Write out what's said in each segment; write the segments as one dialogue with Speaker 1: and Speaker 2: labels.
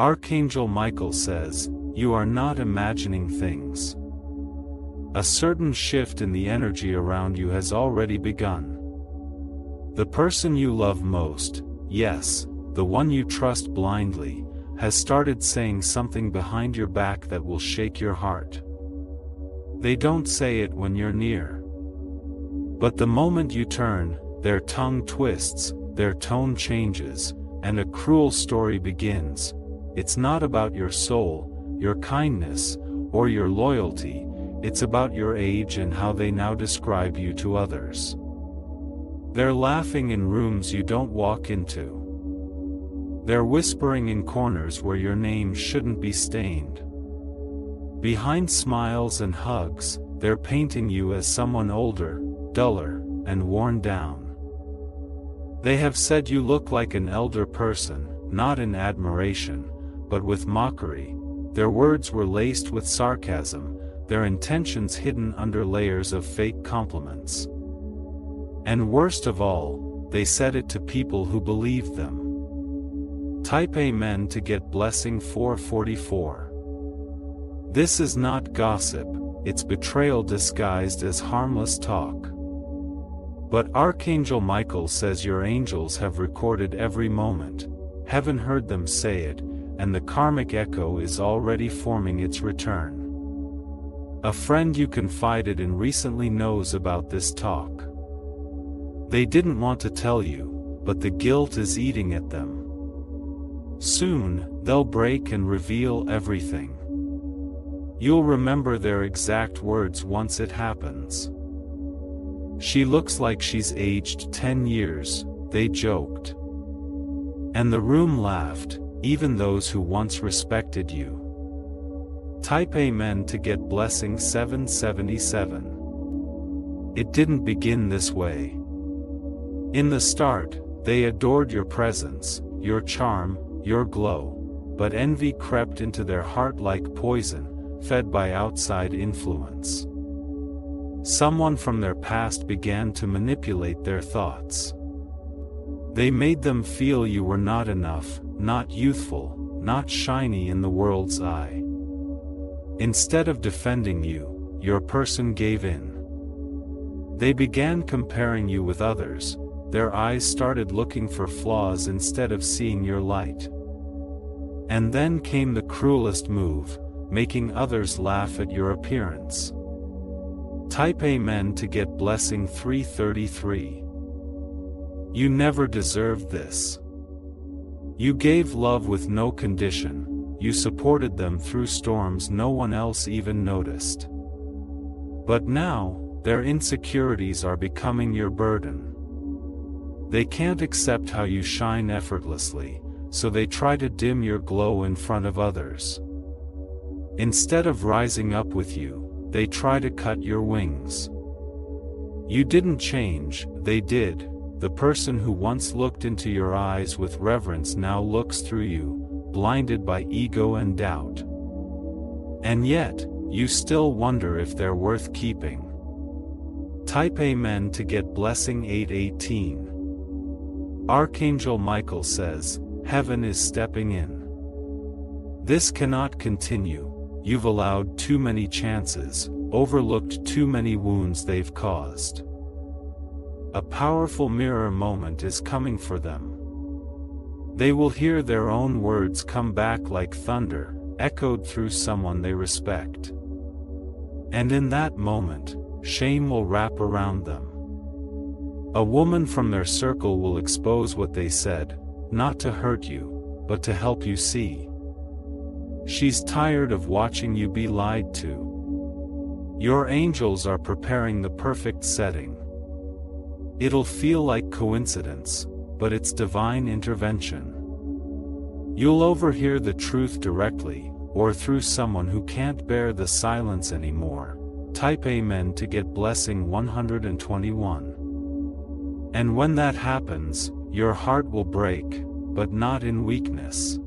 Speaker 1: Archangel Michael says, you are not imagining things. A certain shift in the energy around you has already begun. The person you love most, yes, the one you trust blindly, has started saying something behind your back that will shake your heart. They don't say it when you're near. But the moment you turn, their tongue twists, their tone changes, and a cruel story begins. It's not about your soul, your kindness, or your loyalty, it's about your age and how they now describe you to others. They're laughing in rooms you don't walk into. They're whispering in corners where your name shouldn't be stained. Behind smiles and hugs, they're painting you as someone older, duller, and worn down. They have said you look like an elder person, not in admiration, but with mockery. Their words were laced with sarcasm, their intentions hidden under layers of fake compliments. And worst of all, they said it to people who believed them. Type Amen to get blessing 444. This is not gossip, it's betrayal disguised as harmless talk. But Archangel Michael says your angels have recorded every moment, heaven heard them say it, and the karmic echo is already forming its return. A friend you confided in recently knows about this talk. They didn't want to tell you, but the guilt is eating at them. Soon, they'll break and reveal everything. You'll remember their exact words once it happens. She looks like she's aged 10 years, they joked. And the room laughed, even those who once respected you. Type Amen to get blessing 777. It didn't begin this way. In the start, they adored your presence, your charm, your glow, but envy crept into their heart like poison, fed by outside influence. Someone from their past began to manipulate their thoughts. They made them feel you were not enough, not youthful, not shiny in the world's eye. Instead of defending you, your person gave in. They began comparing you with others, their eyes started looking for flaws instead of seeing your light. And then came the cruelest move, making others laugh at your appearance. Type Amen to get blessing 333. You never deserved this. You gave love with no condition, you supported them through storms no one else even noticed. But now, their insecurities are becoming your burden. They can't accept how you shine effortlessly, so they try to dim your glow in front of others. Instead of rising up with you, they try to cut your wings. You didn't change, they did. The person who once looked into your eyes with reverence now looks through you, blinded by ego and doubt. And yet, you still wonder if they're worth keeping. Type Amen to get blessing 818. Archangel Michael says, heaven is stepping in. This cannot continue. You've allowed too many chances, overlooked too many wounds they've caused. A powerful mirror moment is coming for them. They will hear their own words come back like thunder, echoed through someone they respect. And in that moment, shame will wrap around them. A woman from their circle will expose what they said, not to hurt you, but to help you see. She's tired of watching you be lied to. Your angels are preparing the perfect setting. It'll feel like coincidence, but it's divine intervention. You'll overhear the truth directly, or through someone who can't bear the silence anymore. Type Amen to get blessing 121. And when that happens, your heart will break, but not in weakness.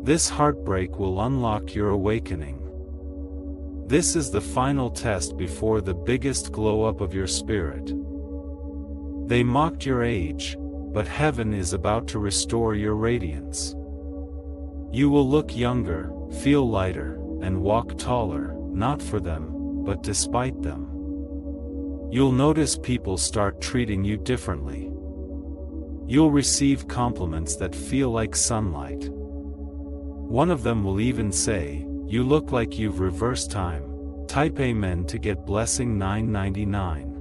Speaker 1: This heartbreak will unlock your awakening. This is the final test before the biggest glow-up of your spirit. They mocked your age, but heaven is about to restore your radiance. You will look younger, feel lighter, and walk taller, not for them, but despite them. You'll notice people start treating you differently. You'll receive compliments that feel like sunlight. One of them will even say, "You look like you've reversed time." Type Amen to get blessing 999.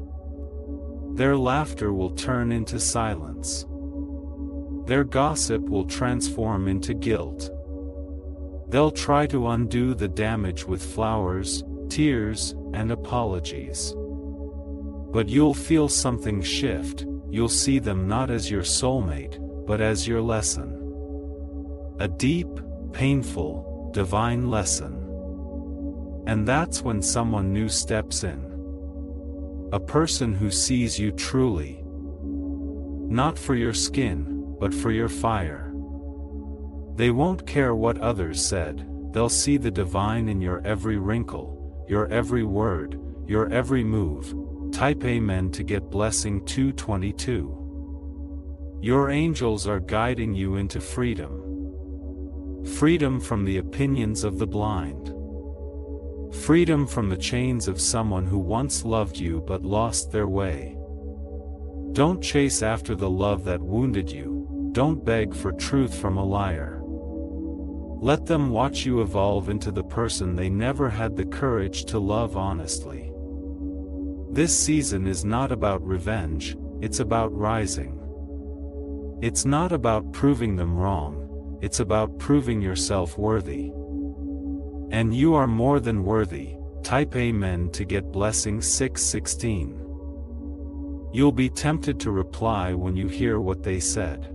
Speaker 1: Their laughter will turn into silence. Their gossip will transform into guilt. They'll try to undo the damage with flowers, tears, and apologies. But you'll feel something shift. You'll see them not as your soulmate, but as your lesson. A deep, painful, divine lesson. And that's when someone new steps in. A person who sees you truly. Not for your skin, but for your fire. They won't care what others said, they'll see the divine in your every wrinkle, your every word, your every move. Type Amen to get blessing 222. Your angels are guiding you into freedom. Freedom from the opinions of the blind. Freedom from the chains of someone who once loved you but lost their way. Don't chase after the love that wounded you, don't beg for truth from a liar. Let them watch you evolve into the person they never had the courage to love honestly. This season is not about revenge, it's about rising. It's not about proving them wrong, it's about proving yourself worthy. And you are more than worthy. Type Amen to get blessing 616. You'll be tempted to reply when you hear what they said.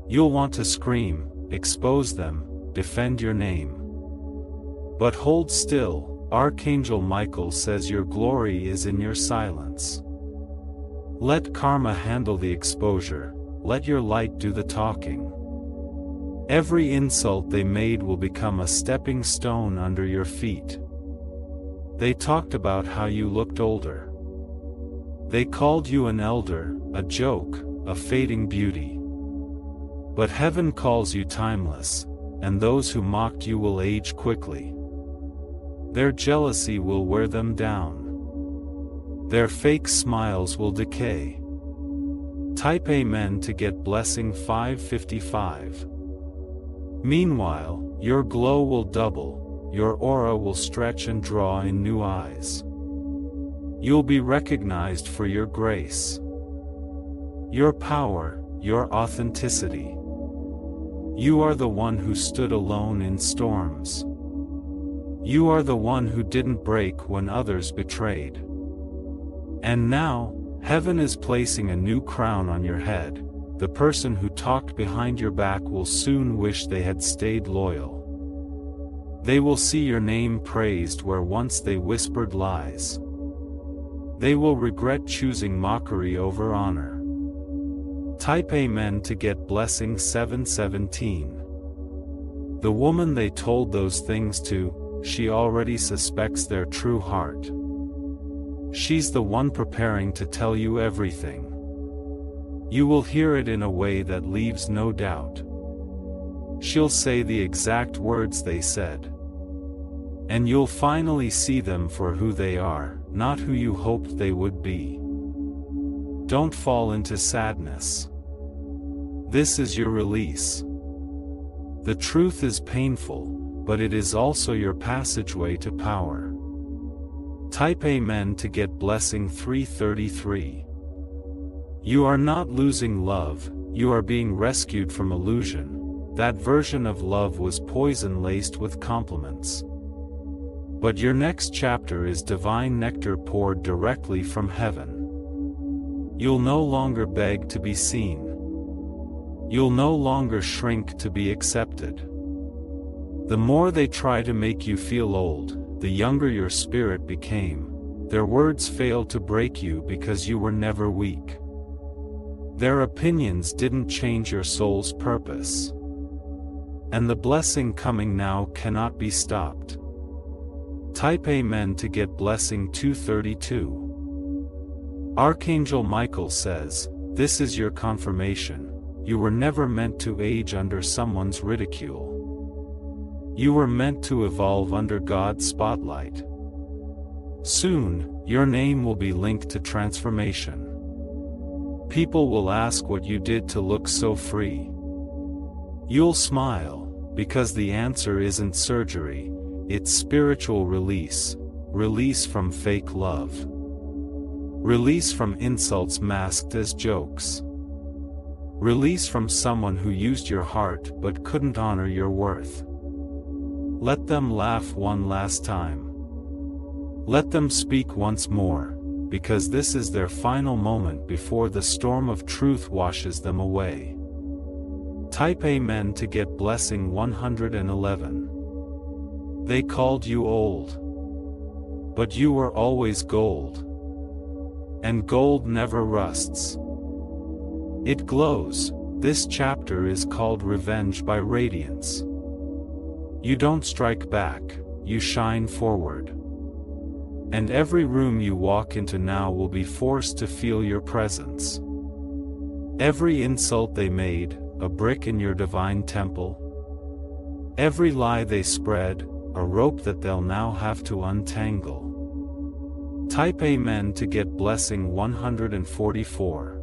Speaker 1: You'll want to scream, expose them, defend your name. But hold still. Archangel Michael says your glory is in your silence. Let karma handle the exposure, let your light do the talking. Every insult they made will become a stepping stone under your feet. They talked about how you looked older. They called you an elder, a joke, a fading beauty. But heaven calls you timeless, and those who mocked you will age quickly. Their jealousy will wear them down. Their fake smiles will decay. Type Amen to get blessing 555. Meanwhile, your glow will double, your aura will stretch and draw in new eyes. You'll be recognized for your grace, your power, your authenticity. You are the one who stood alone in storms. You are the one who didn't break when others betrayed. And now, heaven is placing a new crown on your head. The person who talked behind your back will soon wish they had stayed loyal. They will see your name praised where once they whispered lies. They will regret choosing mockery over honor. Type Amen to get blessing 717. The woman they told those things to, she already suspects their true heart. She's the one preparing to tell you everything. You will hear it in a way that leaves no doubt. She'll say the exact words they said. And you'll finally see them for who they are, not who you hoped they would be. Don't fall into sadness. This is your release. The truth is painful, but it is also your passageway to power. Type Amen to get blessing 333. You are not losing love, you are being rescued from illusion. That version of love was poison laced with compliments. But your next chapter is divine nectar poured directly from heaven. You'll no longer beg to be seen. You'll no longer shrink to be accepted. The more they try to make you feel old, the younger your spirit became. Their words failed to break you because you were never weak. Their opinions didn't change your soul's purpose. And the blessing coming now cannot be stopped. Type Amen to get blessing 232. Archangel Michael says, this is your confirmation. you were never meant to age under someone's ridicule. You were meant to evolve under God's spotlight. Soon, your name will be linked to transformation. People will ask what you did to look so free. You'll smile, because the answer isn't surgery, it's spiritual release. Release from fake love. Release from insults masked as jokes. Release from someone who used your heart but couldn't honor your worth. Let them laugh one last time. Let them speak once more, because this is their final moment before the storm of truth washes them away. Type Amen to get blessing 111. They called you old. But you were always gold. And gold never rusts. It glows. This chapter is called Revenge by Radiance. You don't strike back, you shine forward. And every room you walk into now will be forced to feel your presence. Every insult they made, a brick in your divine temple. Every lie they spread, a rope that they'll now have to untangle. Type Amen to get blessing 144.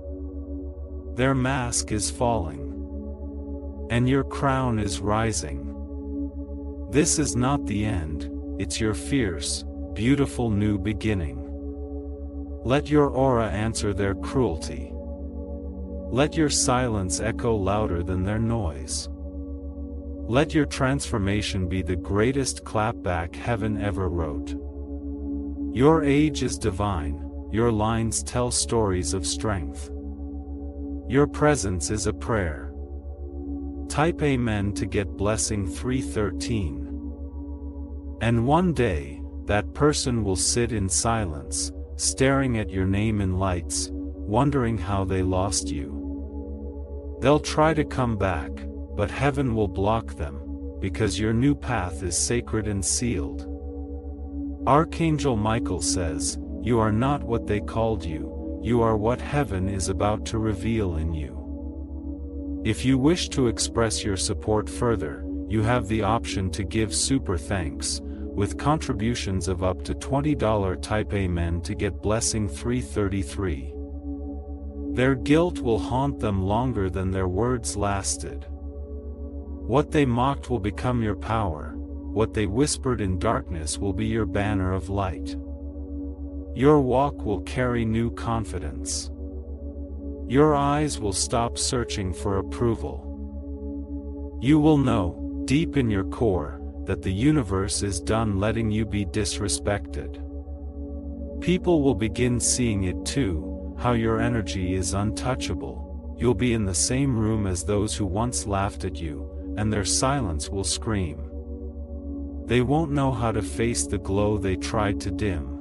Speaker 1: Their mask is falling. And your crown is rising. This is not the end, it's your fierce, beautiful new beginning. Let your aura answer their cruelty. Let your silence echo louder than their noise. Let your transformation be the greatest clapback heaven ever wrote. Your age is divine, your lines tell stories of strength. Your presence is a prayer. Type Amen to get blessing 313. And one day, that person will sit in silence, staring at your name in lights, wondering how they lost you. They'll try to come back, but heaven will block them, because your new path is sacred and sealed. Archangel Michael says, you are not what they called you, you are what heaven is about to reveal in you. If you wish to express your support further, you have the option to give super thanks, with contributions of up to $20. Type Amen to get blessing 333. Their guilt will haunt them longer than their words lasted. What they mocked will become your power, what they whispered in darkness will be your banner of light. Your walk will carry new confidence. Your eyes will stop searching for approval. You will know, deep in your core, that the universe is done letting you be disrespected. People will begin seeing it too, how your energy is untouchable. You'll be in the same room as those who once laughed at you, and their silence will scream. They won't know how to face the glow they tried to dim.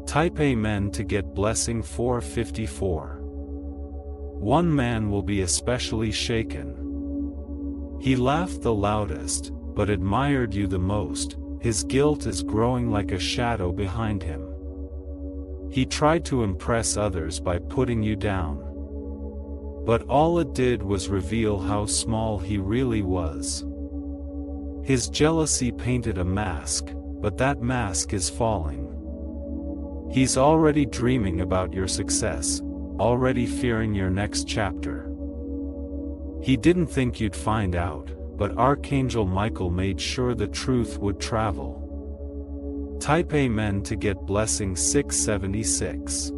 Speaker 1: Type Amen to get blessing 454. One man will be especially shaken. He laughed the loudest, but admired you the most. His guilt is growing like a shadow behind him. He tried to impress others by putting you down. But all it did was reveal how small he really was. His jealousy painted a mask, but that mask is falling. He's already dreaming about your success, already fearing your next chapter. He didn't think you'd find out, but Archangel Michael made sure the truth would travel. Type Amen to get blessing 676.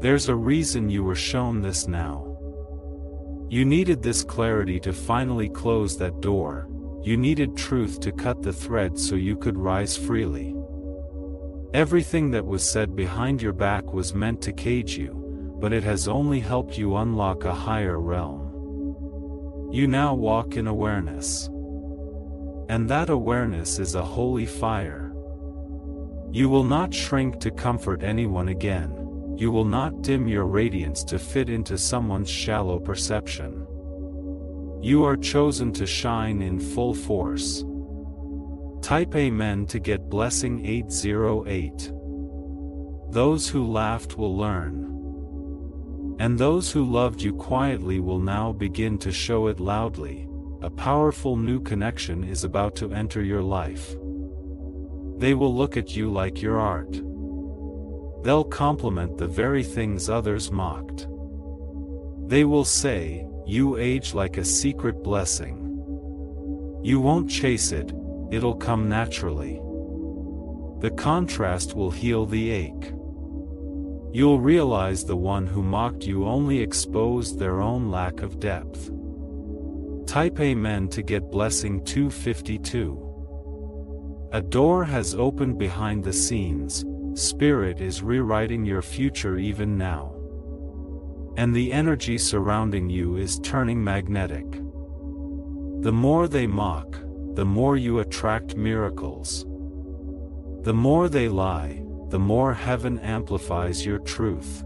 Speaker 1: There's a reason you were shown this now. You needed this clarity to finally close that door. You needed truth to cut the thread so you could rise freely. Everything that was said behind your back was meant to cage you, but it has only helped you unlock a higher realm. You now walk in awareness. And that awareness is a holy fire. You will not shrink to comfort anyone again. You will not dim your radiance to fit into someone's shallow perception. You are chosen to shine in full force. Type Amen to get blessing 808. Those who laughed will learn. And those who loved you quietly will now begin to show it loudly. A powerful new connection is about to enter your life. They will look at you like your art. They'll compliment the very things others mocked. They will say, "You age like a secret blessing." You won't chase it, it'll come naturally. The contrast will heal the ache. You'll realize the one who mocked you only exposed their own lack of depth. Type Amen to get blessing 252. A door has opened behind the scenes. Spirit is rewriting your future even now. And the energy surrounding you is turning magnetic. The more they mock, the more you attract miracles. The more they lie, the more heaven amplifies your truth.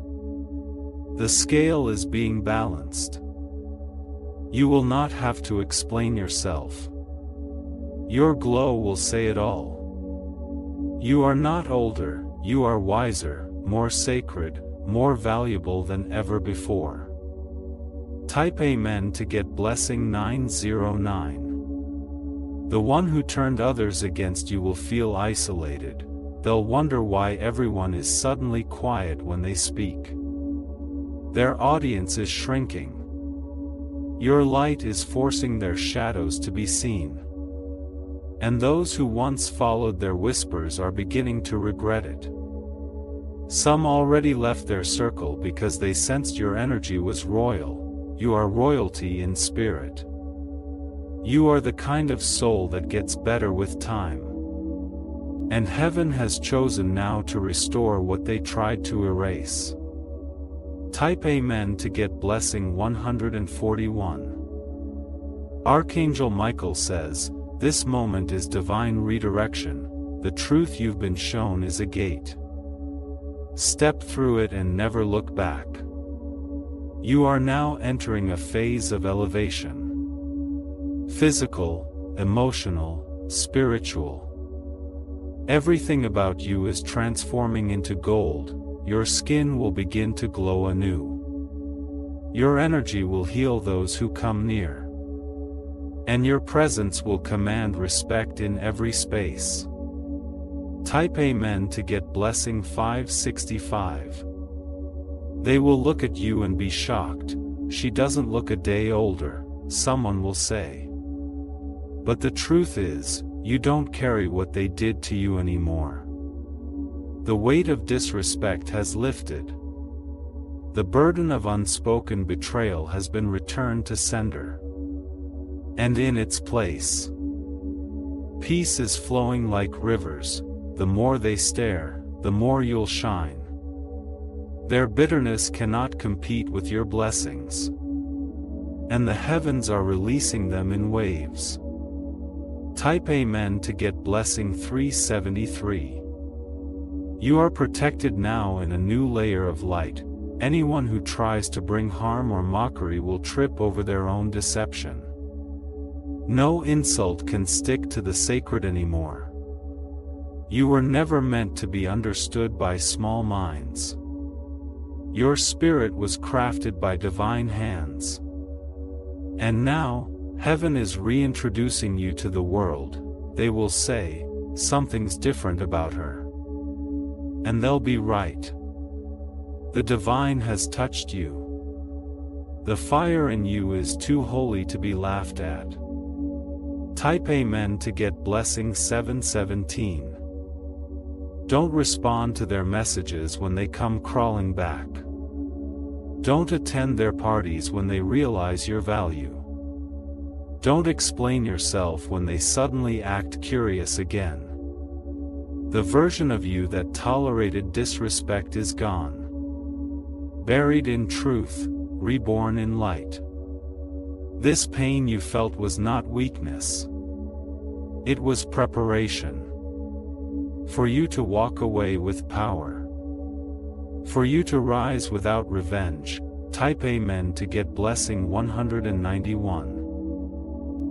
Speaker 1: The scale is being balanced. You will not have to explain yourself. Your glow will say it all. You are not older, you are wiser, more sacred, more valuable than ever before. Type Amen to get blessing 909. The one who turned others against you will feel isolated. They'll wonder why everyone is suddenly quiet when they speak. Their audience is shrinking. Your light is forcing their shadows to be seen. And those who once followed their whispers are beginning to regret it. Some already left their circle because they sensed your energy was royal. You are royalty in spirit. You are the kind of soul that gets better with time. And heaven has chosen now to restore what they tried to erase. Type Amen to get blessing 141. Archangel Michael says, "This moment is divine redirection. The truth you've been shown is a gate. Step through it and never look back. You are now entering a phase of elevation. Physical, emotional, spiritual. Everything about you is transforming into gold. Your skin will begin to glow anew. Your energy will heal those who come near. And your presence will command respect in every space." Type Amen to get blessing 565. They will look at you and be shocked. "She doesn't look a day older," someone will say. But the truth is, you don't carry what they did to you anymore. The weight of disrespect has lifted. The burden of unspoken betrayal has been returned to sender. And in its place, peace is flowing like rivers. The more they stare, the more you'll shine. Their bitterness cannot compete with your blessings. And the heavens are releasing them in waves. Type Amen to get blessing 373. You are protected now in a new layer of light. Anyone who tries to bring harm or mockery will trip over their own deception. No insult can stick to the sacred anymore. You were never meant to be understood by small minds. Your spirit was crafted by divine hands. And now, heaven is reintroducing you to the world. They will say, "Something's different about her." And they'll be right. The divine has touched you. The fire in you is too holy to be laughed at. Type Amen to get blessing 717. Don't respond to their messages when they come crawling back. Don't attend their parties when they realize your value. Don't explain yourself when they suddenly act curious again. The version of you that tolerated disrespect is gone. Buried in truth, reborn in light. This pain you felt was not weakness. It was preparation. For you to walk away with power. For you to rise without revenge. Type Amen to get blessing 191.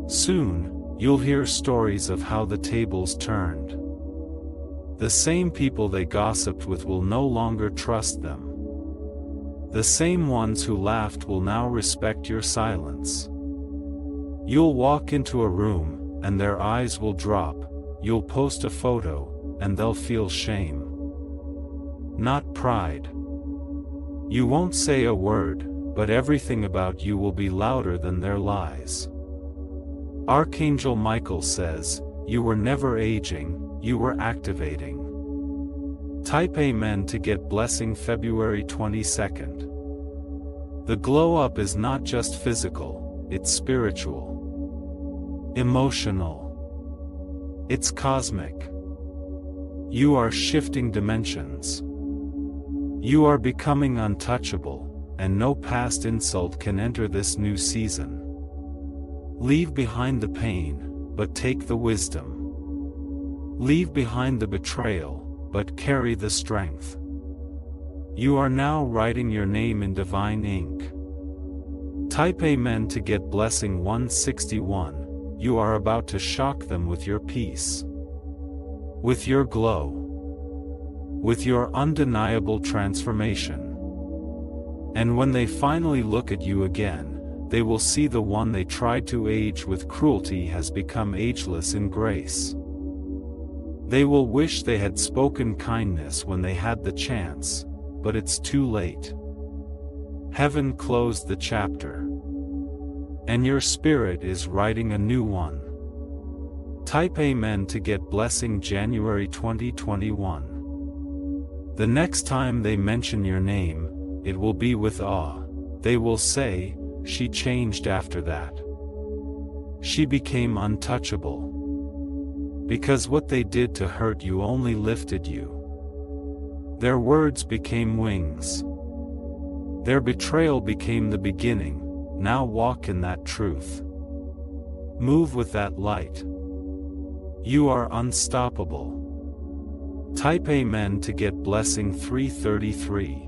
Speaker 1: Soon, you'll hear stories of how the tables turned. The same people they gossiped with will no longer trust them. The same ones who laughed will now respect your silence. You'll walk into a room, and their eyes will drop. You'll post a photo, and they'll feel shame, not pride. You won't say a word, but everything about you will be louder than their lies. Archangel Michael says, you were never aging, you were activating. Type Amen to get blessing February 22nd. The glow up is not just physical, it's spiritual, emotional. It's cosmic. You are shifting dimensions. You are becoming untouchable, and no past insult can enter this new season. Leave behind the pain, but take the wisdom. Leave behind the betrayal, but carry the strength. You are now writing your name in divine ink. Type Amen to get blessing 161. You are about to shock them with your peace, with your glow, with your undeniable transformation. And when they finally look at you again, they will see the one they tried to age with cruelty has become ageless in grace. They will wish they had spoken kindness when they had the chance, but it's too late. Heaven closed the chapter, and your spirit is writing a new one. Type Amen to get blessing January 2021. The next time they mention your name, it will be with awe. They will say, she changed after that. She became untouchable. Because what they did to hurt you only lifted you. Their words became wings. Their betrayal became the beginning. Now walk in that truth. Move with that light. You are unstoppable. Type Amen to get blessing 333.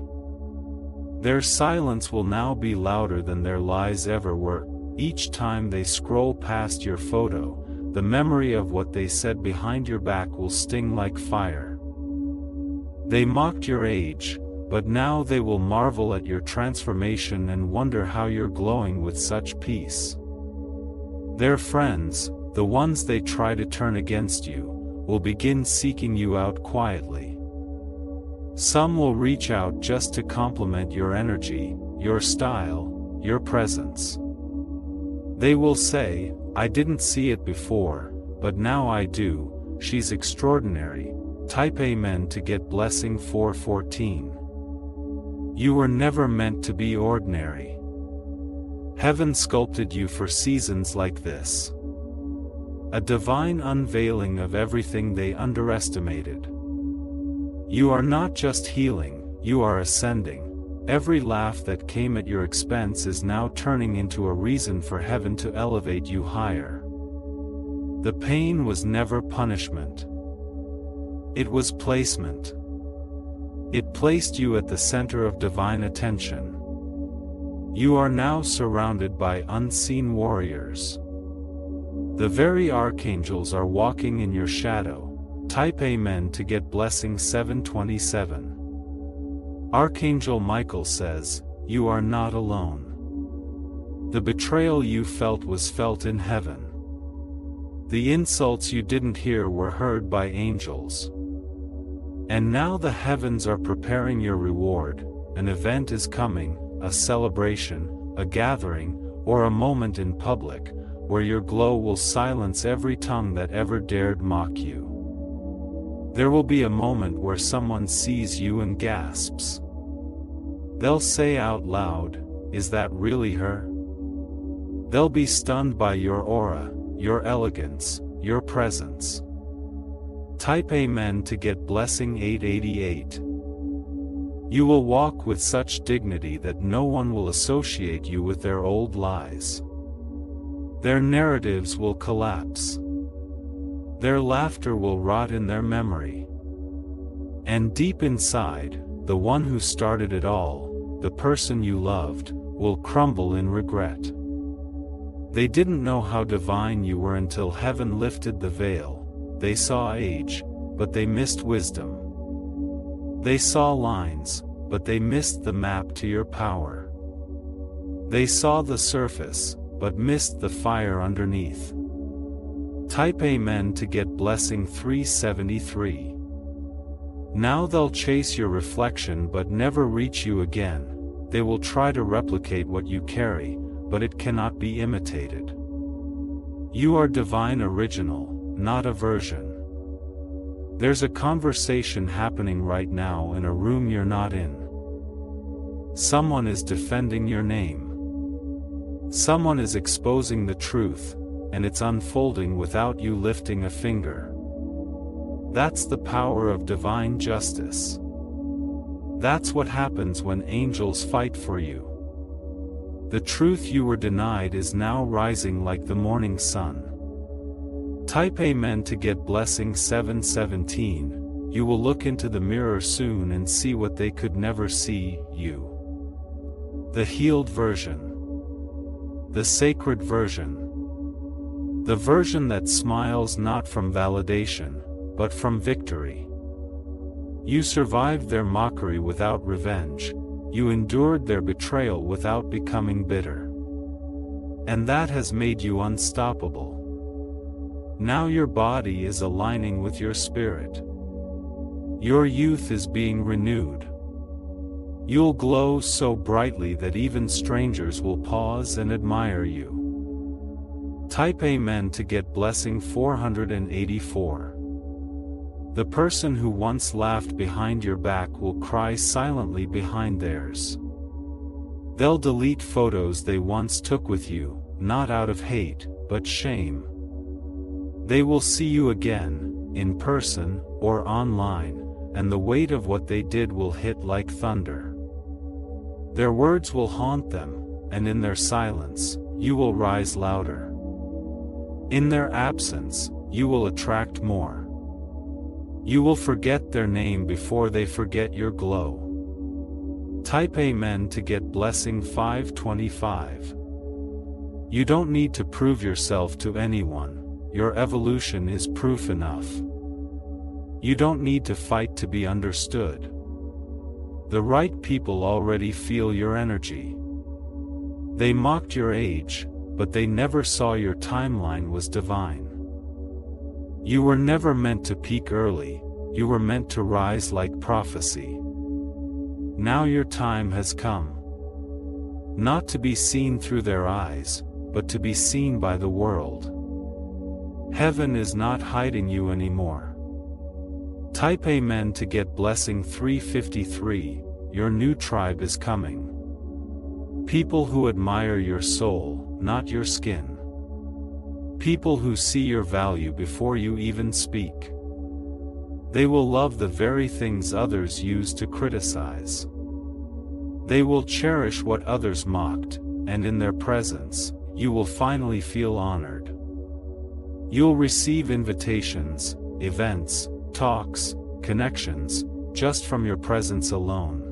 Speaker 1: Their silence will now be louder than their lies ever were. Each time they scroll past your photo, the memory of what they said behind your back will sting like fire. They mocked your age, but now they will marvel at your transformation and wonder how you're glowing with such peace. Their friends, the ones they try to turn against you, will begin seeking you out quietly. Some will reach out just to compliment your energy, your style, your presence. They will say, I didn't see it before, but now I do. She's extraordinary. Type Amen to get blessing 414. You were never meant to be ordinary. Heaven sculpted you for seasons like this. A divine unveiling of everything they underestimated. You are not just healing, you are ascending. Every laugh that came at your expense is now turning into a reason for heaven to elevate you higher. The pain was never punishment. It was placement. It placed you at the center of divine attention. You are now surrounded by unseen warriors. The very archangels are walking in your shadow. Type Amen to get blessing 727. Archangel Michael says, you are not alone. The betrayal you felt was felt in heaven. The insults you didn't hear were heard by angels. And now the heavens are preparing your reward. An event is coming, a celebration, a gathering, or a moment in public, where your glow will silence every tongue that ever dared mock you. There will be a moment where someone sees you and gasps. They'll say out loud, is that really her? They'll be stunned by your aura, your elegance, your presence. Type Amen to get blessing 888. You will walk with such dignity that no one will associate you with their old lies. Their narratives will collapse. Their laughter will rot in their memory. And deep inside, the one who started it all, the person you loved, will crumble in regret. They didn't know how divine you were until heaven lifted the veil. They saw age, but they missed wisdom. They saw lines, but they missed the map to your power. They saw the surface, but missed the fire underneath. Type Amen to get blessing 373. Now they'll chase your reflection but never reach you again. They will try to replicate what you carry, but it cannot be imitated. You are divine original, not a version. There's a conversation happening right now in a room you're not in. Someone is defending your name. Someone is exposing the truth, and it's unfolding without you lifting a finger. That's the power of divine justice. That's what happens when angels fight for you. The truth you were denied is now rising like the morning sun. Type Amen to get blessing 717. You will look into the mirror soon and see what they could never see, you. The healed version. The sacred version. The version that smiles not from validation, but from victory. You survived their mockery without revenge. You endured their betrayal without becoming bitter. And that has made you unstoppable. Now your body is aligning with your spirit. Your youth is being renewed. You'll glow so brightly that even strangers will pause and admire you. Type Amen to get blessing 484. The person who once laughed behind your back will cry silently behind theirs. They'll delete photos they once took with you, not out of hate, but shame. They will see you again, in person, or online, and the weight of what they did will hit like thunder. Their words will haunt them, and in their silence, you will rise louder. In their absence, you will attract more. You will forget their name before they forget your glow. Type Amen to get blessing 525. You don't need to prove yourself to anyone. Your evolution is proof enough. You don't need to fight to be understood. The right people already feel your energy. They mocked your age, but they never saw your timeline was divine. You were never meant to peak early, you were meant to rise like prophecy. Now your time has come. Not to be seen through their eyes, but to be seen by the world. Heaven is not hiding you anymore. Type Amen to get blessing 353, your new tribe is coming. People who admire your soul, not your skin. People who see your value before you even speak. They will love the very things others use to criticize. They will cherish what others mocked, and in their presence, you will finally feel honored. You'll receive invitations, events, talks, connections, just from your presence alone.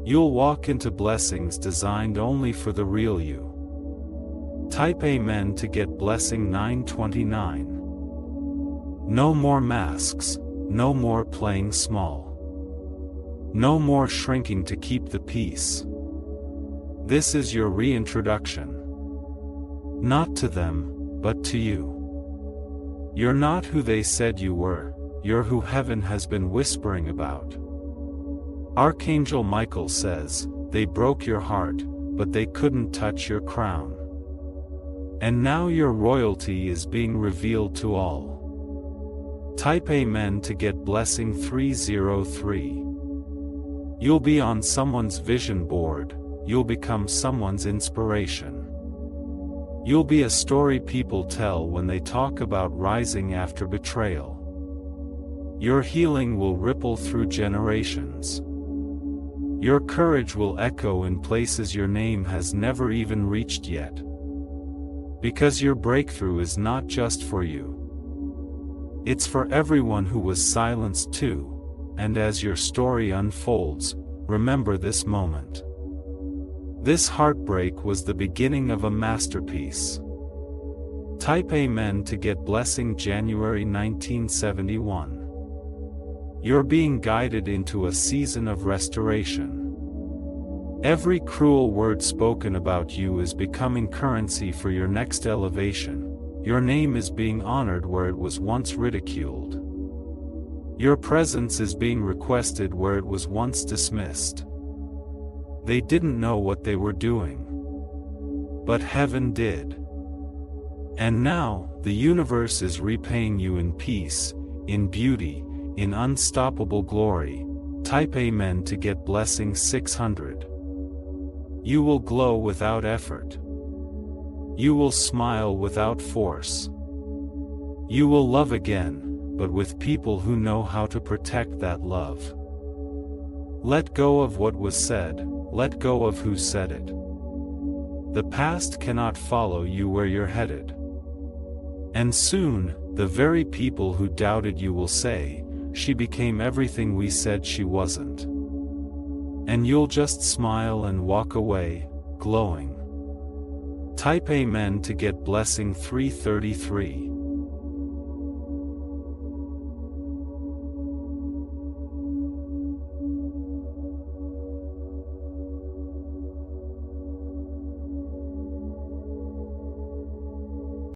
Speaker 1: You'll walk into blessings designed only for the real you. Type Amen to get blessing 929. No more masks, no more playing small. No more shrinking to keep the peace. This is your reintroduction. Not to them, but to you. You're not who they said you were, you're who heaven has been whispering about. Archangel Michael says, they broke your heart, but they couldn't touch your crown. And now your royalty is being revealed to all. Type Amen to get blessing 303. You'll be on someone's vision board, you'll become someone's inspiration. You'll be a story people tell when they talk about rising after betrayal. Your healing will ripple through generations. Your courage will echo in places your name has never even reached yet. Because your breakthrough is not just for you. It's for everyone who was silenced too, and as your story unfolds, remember this moment. This heartbreak was the beginning of a masterpiece. Type Amen to get blessing January 1971. You're being guided into a season of restoration. Every cruel word spoken about you is becoming currency for your next elevation. Your name is being honored where it was once ridiculed. Your presence is being requested where it was once dismissed. They didn't know what they were doing, but heaven did. And now, the universe is repaying you in peace, in beauty, in unstoppable glory. Type Amen to get blessing 600. You will glow without effort. You will smile without force. You will love again, but with people who know how to protect that love. Let go of what was said, let go of who said it. The past cannot follow you where you're headed. And soon, the very people who doubted you will say, "She became everything we said she wasn't." And you'll just smile and walk away, glowing. Type Amen to get blessing 333.